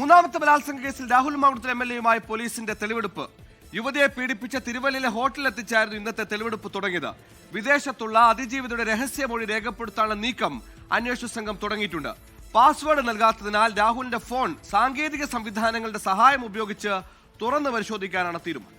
മൂന്നാമത്തെ ബലാത്സംഗ കേസിൽ രാഹുൽ മാങ്കുട്ടത്തിൽ MLA-യുമായി പോലീസിന്റെ തെളിവെടുപ്പ്. യുവതിയെ പീഡിപ്പിച്ച തിരുവല്ലയിലെ ഹോട്ടലിലെത്തിച്ചായിരുന്നു ഇന്നത്തെ തെളിവെടുപ്പ് തുടങ്ങിയത്. വിദേശത്തുള്ള അതിജീവിതയുടെ രഹസ്യമൊഴി രേഖപ്പെടുത്താനുള്ള നീക്കം അന്വേഷണ സംഘം തുടങ്ങിയിട്ടുണ്ട്. പാസ്വേഡ് നൽകാത്തതിനാൽ രാഹുലിന്റെ ഫോൺ സാങ്കേതിക സംവിധാനങ്ങളുടെ സഹായം ഉപയോഗിച്ച് തുറന്നു പരിശോധിക്കാനാണ് തീരുമാനം.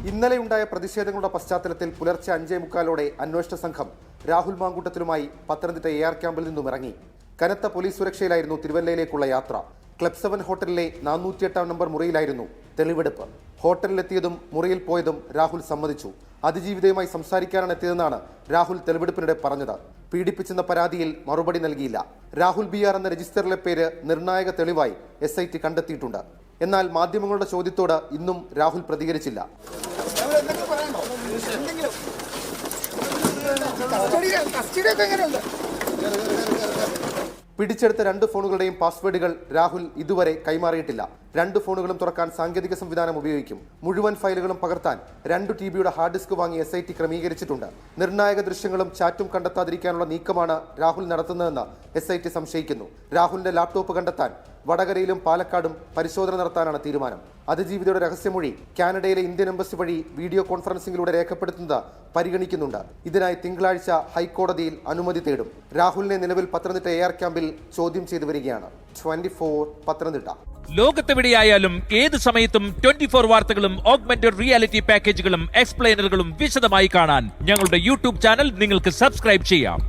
ഇന്നലെയുണ്ടായ പ്രതിഷേധങ്ങളുടെ പശ്ചാത്തലത്തിൽ പുലർച്ചെ 5:45 അന്വേഷണ സംഘം രാഹുൽ മാങ്കൂട്ടത്തിലുമായി പത്തനംതിട്ട AR ക്യാമ്പിൽ നിന്നും ഇറങ്ങി. കനത്ത പോലീസ് സുരക്ഷയിലായിരുന്നു തിരുവല്ലയിലേക്കുള്ള യാത്ര. ക്ലബ് 7 ഹോട്ടലിലെ 408 നമ്പർ മുറിയിലായിരുന്നു തെളിവെടുപ്പ്. ഹോട്ടലിലെത്തിയതും മുറിയിൽ പോയതും രാഹുൽ സമ്മതിച്ചു. അതിജീവിതയുമായി സംസാരിക്കാനാണ് എത്തിയതെന്നാണ് രാഹുൽ തെളിവെടുപ്പിനിടെ പറഞ്ഞത്. പീഡിപ്പിച്ചെന്ന പരാതിയിൽ മറുപടി നൽകിയില്ല. രാഹുൽ BR എന്ന രജിസ്റ്ററിലെ പേര് നിർണായക തെളിവായി SIT കണ്ടെത്തിയിട്ടുണ്ട്. എന്നാൽ മാധ്യമങ്ങളുടെ ചോദ്യത്തോട് ഇന്നും രാഹുൽ പ്രതികരിച്ചില്ല. പിടിച്ചെടുത്ത 2 ഫോണുകളുടെയും പാസ്വേഡുകൾ രാഹുൽ ഇതുവരെ കൈമാറിയിട്ടില്ല. 2 ഫോണുകളും തുറക്കാൻ സാങ്കേതിക സംവിധാനം ഉപയോഗിക്കും. മുഴുവൻ ഫയലുകളും പകർത്താൻ 2 TB ഹാർഡ് ഡിസ്ക് വാങ്ങി SIT ക്രമീകരിച്ചിട്ടുണ്ട്. നിർണായക ദൃശ്യങ്ങളും ചാറ്റും കണ്ടെത്താതിരിക്കാനുള്ള നീക്കമാണ് രാഹുൽ നടത്തുന്നതെന്ന് SIT സംശയിക്കുന്നു. രാഹുലിന്റെ ലാപ്ടോപ്പ് കണ്ടെത്താൻ വടകരയിലും പാലക്കാടും പരിശോധന നടത്താനാണ് തീരുമാനം. അതിജീവിതയുടെ രഹസ്യമൊഴി കാനഡയിലെ ഇന്ത്യൻ എംബസി വഴി വീഡിയോ കോൺഫറൻസിംഗിലൂടെ രേഖപ്പെടുത്തുന്നത് പരിഗണിക്കുന്നുണ്ട്. ഇതിനായി തിങ്കളാഴ്ച ഹൈക്കോടതിയിൽ അനുമതി തേടും. രാഹുലിനെ നിലവിൽ പത്തനംതിട്ട AR ക്യാമ്പിൽ ചോദ്യം ചെയ്തു വരികയാണ്. 24 പത്തനംതിട്ട. ലോകത്തെവിടെയായാലും ഏത് സമയത്തും 24 വാർത്തകളും ഓഗ്മെന്റഡ് റിയാലിറ്റി പാക്കേജുകളും എക്സ്പ്ലെയിനറുകളും വിശദമായി കാണാൻ ഞങ്ങളുടെ YouTube ചാനൽ നിങ്ങൾക്ക് സബ്സ്ക്രൈബ് ചെയ്യാം.